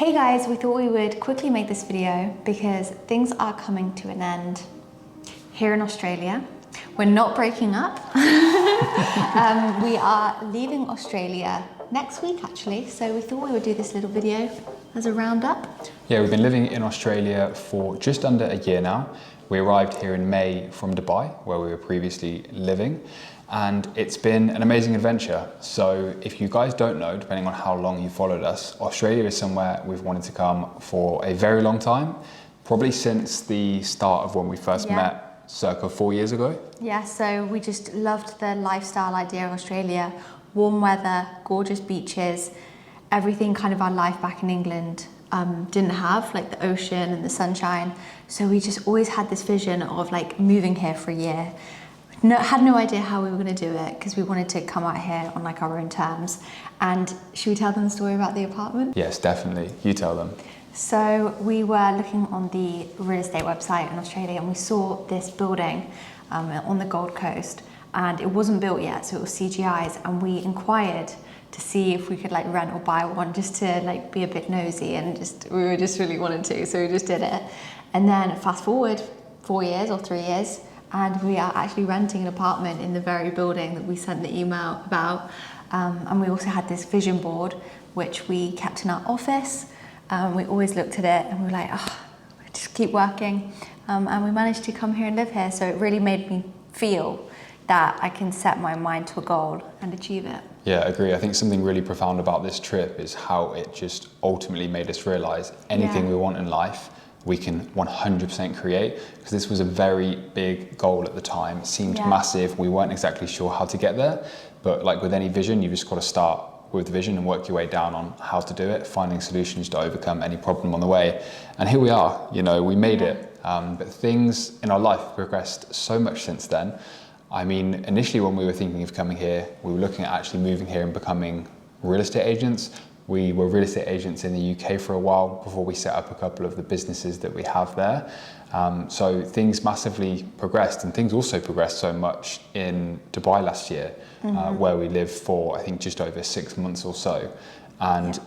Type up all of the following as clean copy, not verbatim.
Hey guys, we thought we would quickly make this video because things are coming to an end here in Australia. We're not breaking up. We are leaving Australia next week actually, so we thought we would do this little video as a roundup. Yeah, we've been living in Australia for just under a year now. We arrived here in May from Dubai, where we were previously living, and it's been an amazing adventure. So if you guys don't know, depending on how long you followed us, Australia is somewhere we've wanted to come for a very long time, probably since the start of when we first met, circa 4 years ago. Yeah, so we just loved the lifestyle idea of Australia. Warm weather, gorgeous beaches, everything kind of our life back in England didn't have, like the ocean and the sunshine. So we just always had this vision of like moving here for a year. Had no idea how we were going to do it because we wanted to come out here on like our own terms. And should we tell them the story about the apartment? Yes, definitely. You tell them. So we were looking on the real estate website in Australia and we saw this building on the Gold Coast, and it wasn't built yet, so it was CGI's, and we inquired to see if we could like rent or buy one just to like be a bit nosy, and we were just really wanted to, so we just did it. And then fast forward 4 years or 3 years, and we are actually renting an apartment in the very building that we sent the email about. And we also had this vision board which we kept in our office. We always looked at it and we were like, oh, just keep working. And we managed to come here and live here, so it really made me feel that I can set my mind to a goal and achieve it. Yeah, I agree. I think something really profound about this trip is how it just ultimately made us realise anything we want in life, we can 100% create, because this was a very big goal at the time. It seemed massive. We weren't exactly sure how to get there, but like with any vision, you've just got to start with the vision and work your way down on how to do it, finding solutions to overcome any problem on the way. And here we are, you know, we made it. But things in our life have progressed so much since then. I mean, initially when we were thinking of coming here, we were looking at actually moving here and becoming real estate agents. We were real estate agents in the UK for a while before we set up a couple of the businesses that we have there. So things massively progressed, and things also progressed so much in Dubai last year, where we lived for, I think, just over 6 months or so. And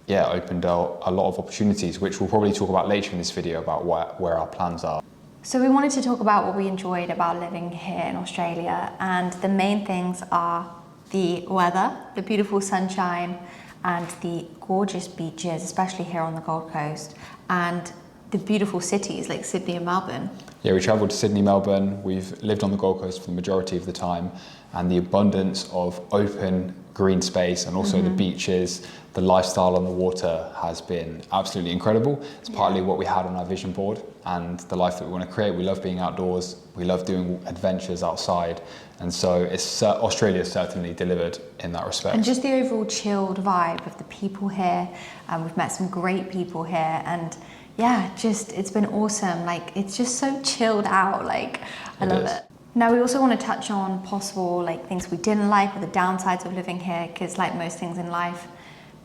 opened a lot of opportunities, which we'll probably talk about later in this video about where our plans are. So we wanted to talk about what we enjoyed about living here in Australia, and the main things are the weather, the beautiful sunshine, and the gorgeous beaches, especially here on the Gold Coast, and the beautiful cities like Sydney and Melbourne. Yeah, we travelled to Sydney, Melbourne. We've lived on the Gold Coast for the majority of the time, and the abundance of open green space and also the beaches, the lifestyle on the water has been absolutely incredible. It's partly what we had on our vision board and the life that we want to create. We love being outdoors, we love doing adventures outside, and so Australia certainly delivered in that respect. And just the overall chilled vibe of the people here. We've met some great people here, and it's been awesome. Like, it's just so chilled out. Like, I love it. Now, we also want to touch on possible like things we didn't like or the downsides of living here, because like most things in life,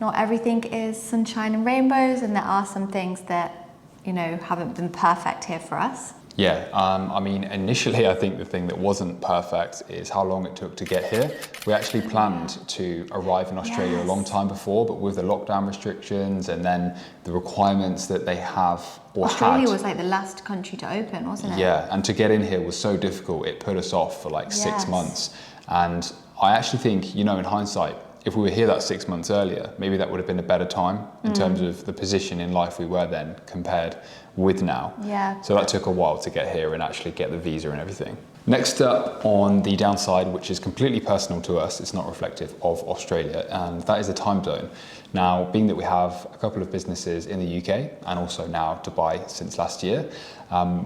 not everything is sunshine and rainbows, and there are some things that, you know, haven't been perfect here for us. Yeah, I mean, initially, I think the thing that wasn't perfect is how long it took to get here. We actually planned to arrive in Australia a long time before, but with the lockdown restrictions and then the requirements that they have Australia was like the last country to open, wasn't it? Yeah, and to get in here was so difficult, it put us off for like 6 months. And I actually think, you know, in hindsight, if we were here that 6 months earlier, maybe that would have been a better time in terms of the position in life we were then compared with now. Yeah. So that took a while to get here and actually get the visa and everything. Next up on the downside, which is completely personal to us, it's not reflective of Australia, and that is the time zone. Now, being that we have a couple of businesses in the UK and also now Dubai since last year,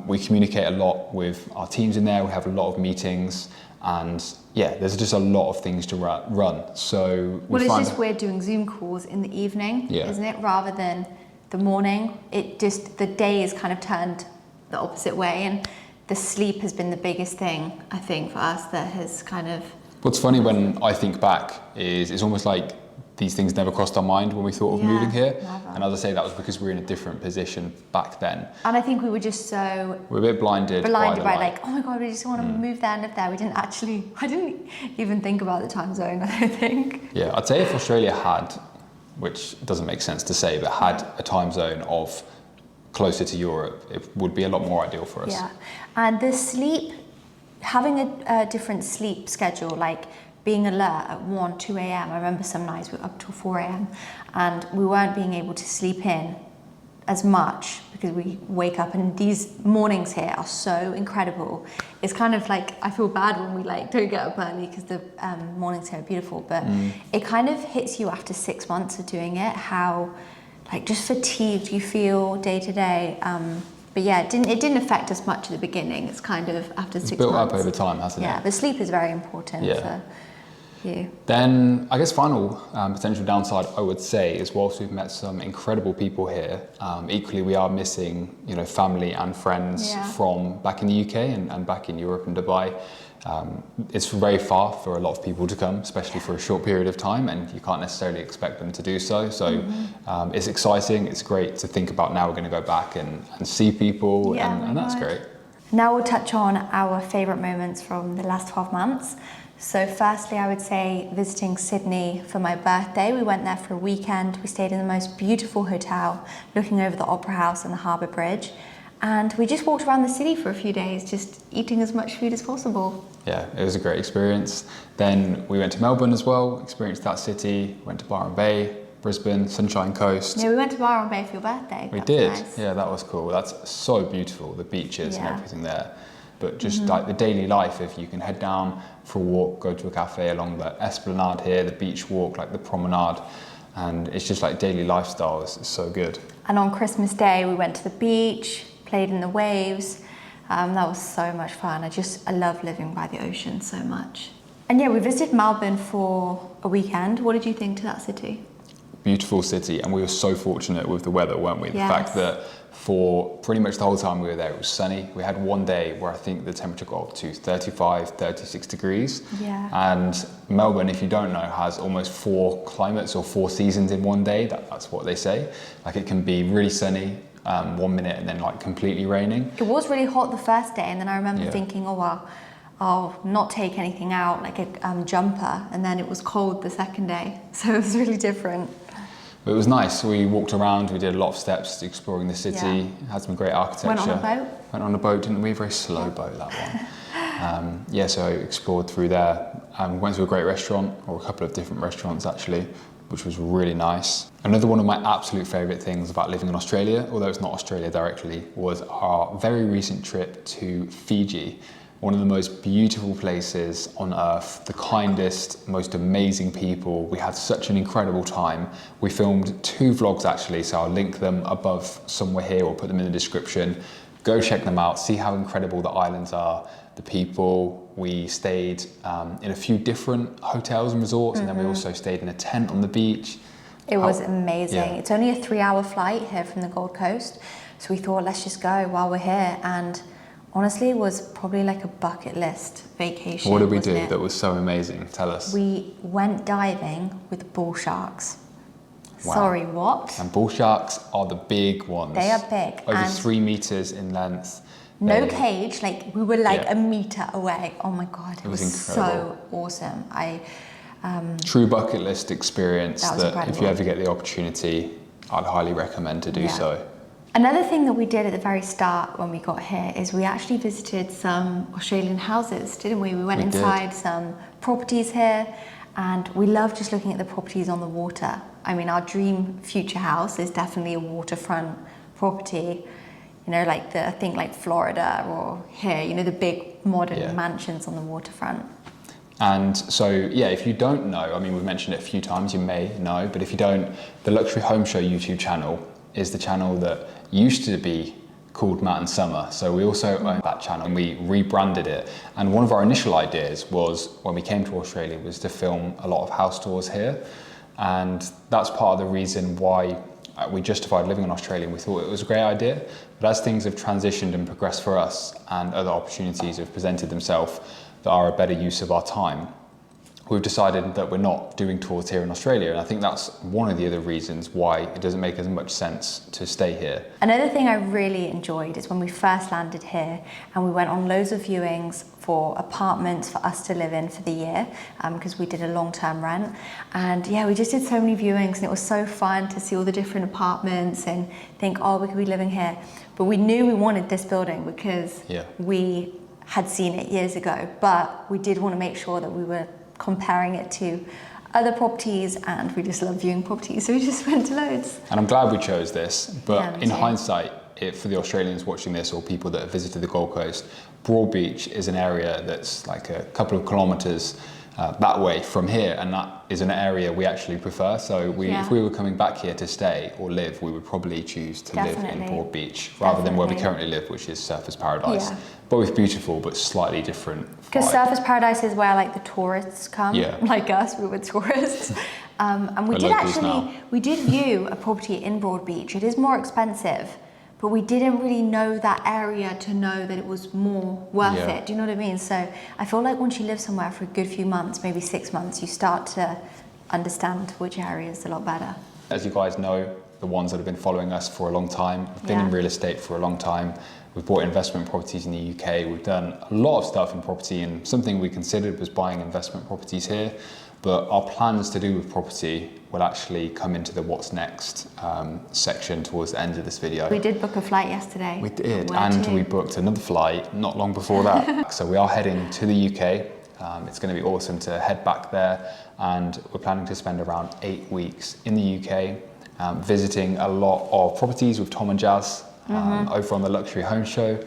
we communicate a lot with our teams in there. We have a lot of meetings, and there's just a lot of things to run. So it's just weird doing Zoom calls in the evening, isn't it, rather than the morning. The day is kind of turned the opposite way, and the sleep has been the biggest thing, I think, for us that has kind of... What's funny when I think back is it's almost like these things never crossed our mind when we thought of moving here. Never. And as I say, that was because we were in a different position back then. And I think we were just so... We're a bit blinded by like, oh my God, we just want to move there and live there. I didn't even think about the time zone, I don't think. Yeah, I'd say if Australia had which doesn't make sense to say, but had a time zone of closer to Europe, it would be a lot more ideal for us. Yeah, and the sleep, having a different sleep schedule, like being alert at 1, 2 a.m. I remember some nights we were up till 4 a.m. and we weren't being able to sleep in as much because we wake up, and these mornings here are so incredible. It's kind of like, I feel bad when we like don't get up early because the mornings here are beautiful, but it kind of hits you after 6 months of doing it, how like just fatigued you feel day to day. But yeah, it didn't affect us much at the beginning. It's kind of after 6 months. Built up over time, hasn't it? Yeah, but sleep is very important for you. Then I guess final potential downside I would say is, whilst we've met some incredible people here, equally we are missing, you know, family and friends from back in the UK and back in Europe and Dubai. It's very far for a lot of people to come, especially for a short period of time, and you can't necessarily expect them to do so. So it's exciting, it's great to think about now we're going to go back and see people, and that's great. Now we'll touch on our favourite moments from the last 12 months. So firstly, I would say visiting Sydney for my birthday. We went there for a weekend. We stayed in the most beautiful hotel, looking over the Opera House and the Harbour Bridge. And we just walked around the city for a few days, just eating as much food as possible. Yeah, it was a great experience. Then we went to Melbourne as well, experienced that city, went to Byron Bay, Brisbane, Sunshine Coast. Yeah, we went to Byron Bay for your birthday. We did, nice. Yeah, that was cool. That's so beautiful, the beaches and everything there. But just like the daily life, if you can head down for a walk, go to a cafe along the Esplanade here, the beach walk, like the promenade, and it's just like daily lifestyles. It's so good. And on Christmas Day, we went to the beach, played in the waves. That was so much fun. I love living by the ocean so much. And yeah, we visited Melbourne for a weekend. What did you think to that city? Beautiful city, and we were so fortunate with the weather, weren't we? The fact that for pretty much the whole time we were there, it was sunny. We had one day where I think the temperature got up to 35, 36 degrees. Yeah. And Melbourne, if you don't know, has almost 4 climates or 4 seasons in one day. That's what they say. Like, it can be really sunny 1 minute and then like completely raining. It was really hot the first day, and then I remember thinking, oh well, I'll not take anything out, like a jumper, and then it was cold the second day. So it was really different. But it was nice. We walked around, we did a lot of steps exploring the city, had some great architecture. Went on a boat? Went on a boat, didn't we? Very slow boat, that one. So I explored through there. Went to a great restaurant, or a couple of different restaurants actually, which was really nice. Another one of my absolute favourite things about living in Australia, although it's not Australia directly, was our very recent trip to Fiji. One of the most beautiful places on earth, the kindest, most amazing people. We had such an incredible time. We filmed 2 vlogs actually, so I'll link them above somewhere here or put them in the description. Go check them out, see how incredible the islands are, the people. We stayed in a few different hotels and resorts, and then we also stayed in a tent on the beach. It was amazing. It's only a 3-hour flight here from the Gold Coast, so we thought, let's just go while we're here. And honestly, it was probably like a bucket list vacation. What did we do that was so amazing? Tell us. We went diving with bull sharks. Wow. Sorry, what? And bull sharks are the big ones. They are big. Over 3 meters in length. No cage, like we were like a meter away. Oh my God, it was incredible. So awesome. True bucket list experience that incredible. If you ever get the opportunity, I'd highly recommend to do so. Another thing that we did at the very start when we got here is we actually visited some Australian houses, didn't we? We went inside some properties here, and we love just looking at the properties on the water. I mean, our dream future house is definitely a waterfront property, you know, like I think like Florida or here, you know, the big modern mansions on the waterfront. And so, if you don't know, I mean, we've mentioned it a few times, you may know, but if you don't, the Luxury Home Show YouTube channel is the channel that used to be called Matt and Summer. So we also own that channel, and we rebranded it. And one of our initial ideas was, when we came to Australia, was to film a lot of house tours here. And that's part of the reason why we justified living in Australia, and we thought it was a great idea. But as things have transitioned and progressed for us, and other opportunities have presented themselves that are a better use of our time, we've decided that we're not doing tours here in Australia. And I think that's one of the other reasons why it doesn't make as much sense to stay here. Another thing I really enjoyed is when we first landed here and we went on loads of viewings for apartments for us to live in for the year, because we did a long-term rent. And yeah, we just did so many viewings and it was so fun to see all the different apartments and think, oh, we could be living here. But we knew we wanted this building because we had seen it years ago, but we did want to make sure that we were comparing it to other properties, and we just love viewing properties, so we just went to loads. And I'm glad we chose this, but in hindsight, for the Australians watching this or people that have visited the Gold Coast, Broadbeach is an area that's like a couple of kilometres that way from here, and that is an area we actually prefer. So if we were coming back here to stay or live, we would probably choose to live in Broadbeach rather than where we currently live, which is Surfers Paradise. Both beautiful, but slightly different. Because Surfers Paradise is where like the tourists come, like us, we were tourists. And we did view a property in Broadbeach. It is more expensive, but we didn't really know that area to know that it was more worth it. Do you know what I mean? So I feel like once you live somewhere for a good few months, maybe 6 months, you start to understand which area is a lot better. As you guys know, the ones that have been following us for a long time, have been in real estate for a long time. We've bought investment properties in the UK. We've done a lot of stuff in property, and something we considered was buying investment properties here. But our plans to do with property will actually come into the what's next section towards the end of this video. We did book a flight yesterday. We did, and we booked another flight not long before that. So we are heading to the UK. It's going to be awesome to head back there, and we're planning to spend around 8 weeks in the UK, visiting a lot of properties with Tom and Jazz over on the Luxury Home Show.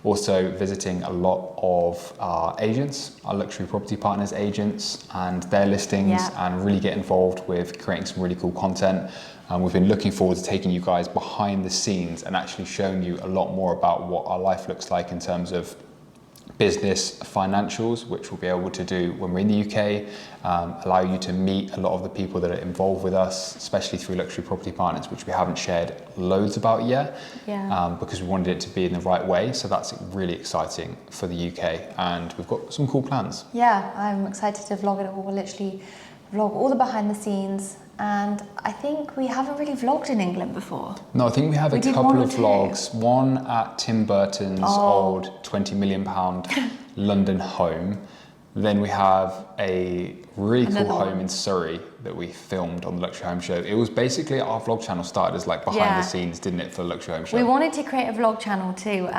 Also visiting a lot of our agents, our luxury property partners agents, and their listings, and really get involved with creating some really cool content. We've been looking forward to taking you guys behind the scenes and actually showing you a lot more about what our life looks like in terms of business financials, which we'll be able to do when we're in the UK, allow you to meet a lot of the people that are involved with us, especially through Luxury Property Partners, which we haven't shared loads about yet, because we wanted it to be in the right way. So that's really exciting for the UK, and we've got some cool plans. Yeah, I'm excited to vlog it all. We'll literally vlog all the behind the scenes. And I think we haven't really vlogged in England before. No, I think we have a couple of vlogs. One at Tim Burton's old £20 million London home. Then we have a really cool home in Surrey that we filmed on the Luxury Home Show. It was basically, our vlog channel started as like behind the scenes, didn't it, for the Luxury Home Show? We wanted to create a vlog channel too.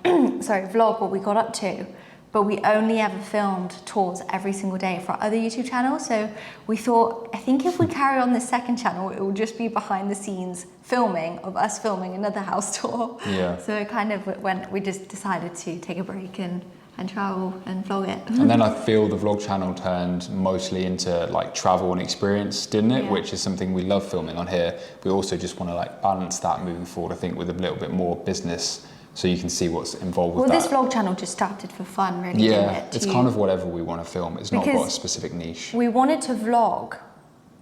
Vlog what we got up to. But we only ever filmed tours every single day for our other YouTube channels. So we thought, I think if we carry on this second channel, it will just be behind the scenes filming of us filming another house tour. So it kind of we just decided to take a break and travel and vlog it. And then I feel the vlog channel turned mostly into like travel and experience, didn't it? Which is something we love filming on here. We also just want to like balance that moving forward, I think, with a little bit more business, so you can see what's involved with that. Well, this vlog channel just started for fun, really, didn't it? It's kind of whatever we want to film. It's not got a specific niche. We wanted to vlog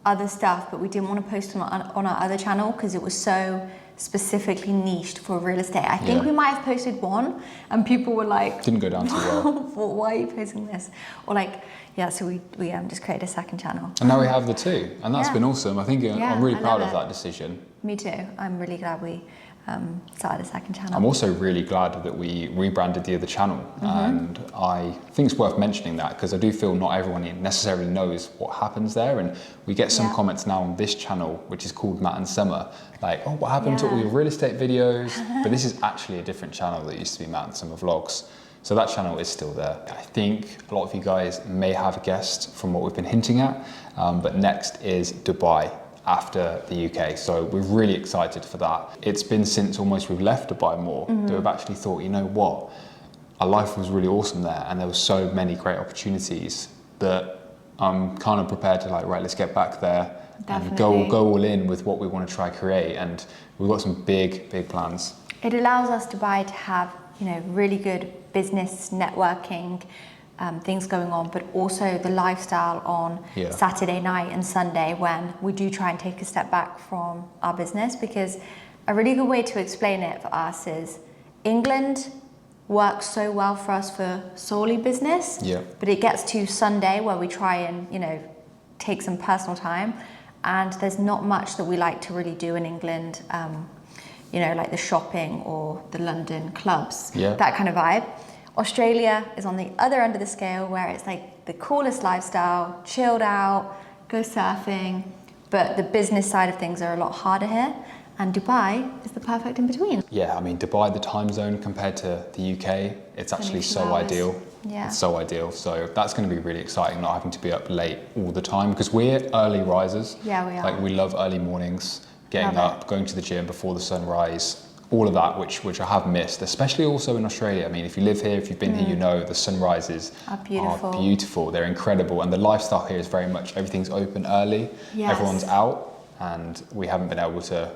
other stuff, but we didn't want to post on our other channel because it was so specifically niched for real estate. I think we might have posted one and people were like... Didn't go down too well. Why are you posting this? Or like, so we just created a second channel. And now we have the two, and that's been awesome. I think I'm really proud of that decision. Me too. I'm really glad we started a second channel. I'm also really glad that we rebranded the other channel, and I think it's worth mentioning that because I do feel not everyone necessarily knows what happens there, and we get some comments now on this channel, which is called Matt and Summer, like, oh, what happened to all your real estate videos? But this is actually a different channel that used to be Matt and Summer Vlogs. So that channel is still there. I think a lot of you guys may have guessed from what we've been hinting at, but next is Dubai after the UK. So we're really excited for that. It's been since almost we've left Dubai more that we've actually thought, you know what, our life was really awesome there, and there were so many great opportunities that I'm kind of prepared to like, right, let's get back there and go all in with what we want to try create. And we've got some big plans. It allows us Dubai to have, really good business networking, things going on, but also the lifestyle on Saturday night and Sunday when we do try and take a step back from our business. Because a really good way to explain it for us is England works so well for us for solely business. Yeah. But it gets to Sunday where we try and, you know, take some personal time. And there's not much that we like to really do in England, you know, like the shopping or the London clubs, that kind of vibe. Australia is on the other end of the scale where it's like the coolest lifestyle, chilled out, go surfing, but the business side of things are a lot harder here. And Dubai is the perfect in between. Yeah, I mean, Dubai, the time zone compared to the UK, it's actually so ideal. Yeah. It's so ideal. So that's going to be really exciting, not having to be up late all the time, because we're early risers. Yeah, we are. Like, we love early mornings, getting up, going to the gym before the sunrise, all of that, which I have missed, especially also in Australia. I mean, if you live here, if you've been here, you know the sunrises are beautiful. They're incredible. And the lifestyle here is very much, everything's open early, everyone's out, and we haven't been able to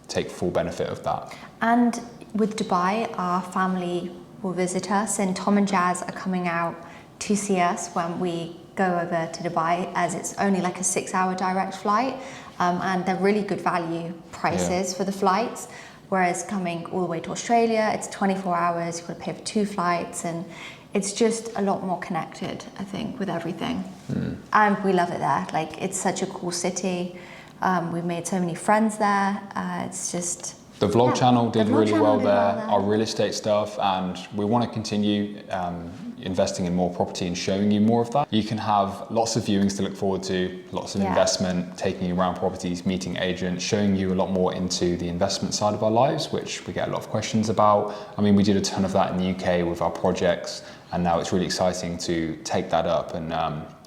take full benefit of that. And with Dubai, our family will visit us, and Tom and Jazz are coming out to see us when we go over to Dubai, as it's only like a 6-hour direct flight, and they're really good value prices for the flights. Whereas coming all the way to Australia, it's 24 hours, you've got to pay for 2 flights, and it's just a lot more connected, I think, with everything. And we love it there. Like, it's such a cool city. We've made so many friends there. It's just... The vlog channel did really well there, our real estate stuff, and we want to continue investing in more property and showing you more of that. You can have lots of viewings to look forward to, lots of investment, taking you around properties, meeting agents, showing you a lot more into the investment side of our lives, which we get a lot of questions about. I mean, we did a ton of that in the UK with our projects, and now it's really exciting to take that up and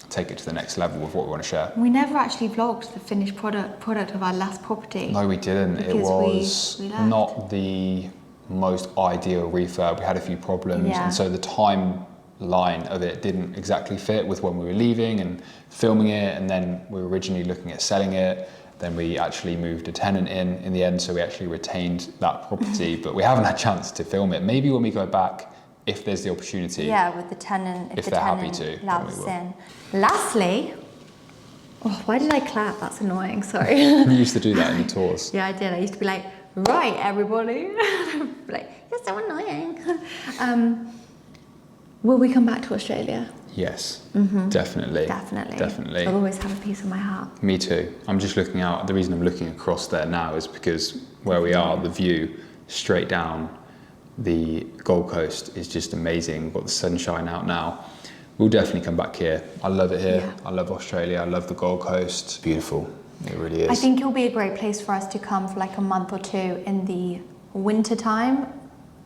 take it to the next level with what we want to share. We never actually vlogged the finished product of our last property. No, we didn't. It was not the most ideal refurb. We had a few problems, and so the timeline of it didn't exactly fit with when we were leaving and filming it, and then we were originally looking at selling it. Then we actually moved a tenant in the end, so we actually retained that property, but we haven't had a chance to film it. Maybe when we go back, if there's the opportunity. Yeah, with the tenant, if they're happy to. Allows us in. Lastly, why did I clap? That's annoying, sorry. You used to do that in your tours. Yeah, I did. I used to be like, right, everybody. Like, you're so annoying. Will we come back to Australia? Yes, definitely. Definitely. I'll always have a piece of my heart. Me too. I'm just looking out. The reason I'm looking across there now is because where we are, the view straight down the Gold Coast is just amazing. We've got the sunshine out now. We'll definitely come back here. I love it here. I love Australia. I love the Gold Coast. It's beautiful. It really is. I think it'll be a great place for us to come for like a month or 2 in the winter time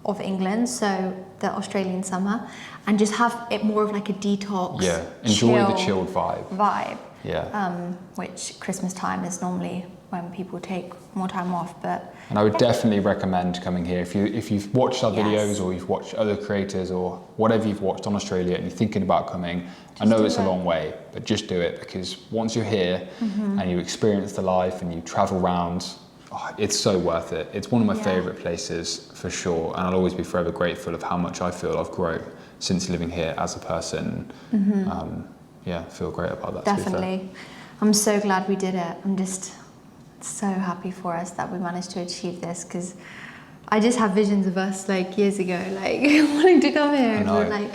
of England, so the Australian summer, and just have it more of like a detox. Yeah, enjoy the chilled vibe. Yeah. Which Christmas time is normally when people take more time off, but... And I would definitely recommend coming here. If you've watched our videos or you've watched other creators or whatever you've watched on Australia and you're thinking about coming, I know it's a long way, but just do it, because once you're here and you experience the life and you travel around, it's so worth it. It's one of my favourite places for sure, and I'll always be forever grateful of how much I feel I've grown since living here as a person. Feel great about that. Definitely. I'm so glad we did it. I'm just so happy for us that we managed to achieve this, because I just have visions of us like years ago, like wanting to come here, and we're like,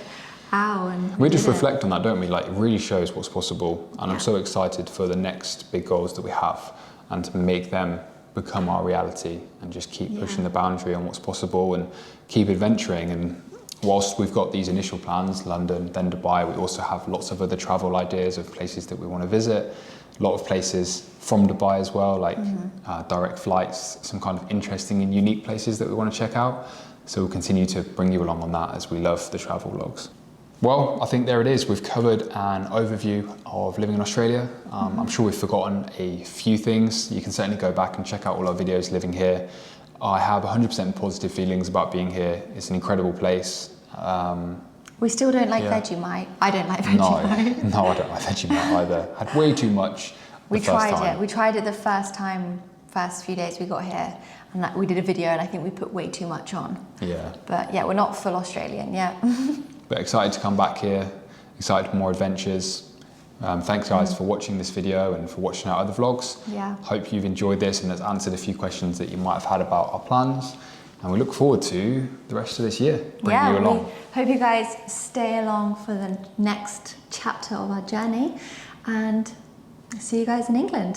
how? And we just reflect on that, don't we? Like, it really shows what's possible, and I'm so excited for the next big goals that we have, and to make them become our reality, and just keep pushing the boundary on what's possible and keep adventuring. And whilst we've got these initial plans, London, then Dubai, we also have lots of other travel ideas of places that we want to visit. A lot of places from Dubai as well, like direct flights, some kind of interesting and unique places that we want to check out. So we'll continue to bring you along on that, as we love the travel vlogs. Well, I think there it is. We've covered an overview of living in Australia. I'm sure we've forgotten a few things. You can certainly go back and check out all our videos living here. I have 100% positive feelings about being here. It's an incredible place. We still don't like Vegemite. I don't like Vegemite. No, I don't like Vegemite either. Had way too much. We tried it the first few days we got here, and we did a video, and I think we put way too much on. Yeah. But yeah, we're not full Australian yet. But excited to come back here. Excited for more adventures. Thanks guys for watching this video and for watching our other vlogs. Yeah. Hope you've enjoyed this and has answered a few questions that you might have had about our plans. And we look forward to the rest of this year, bringing you along. We hope you guys stay along for the next chapter of our journey, and see you guys in England.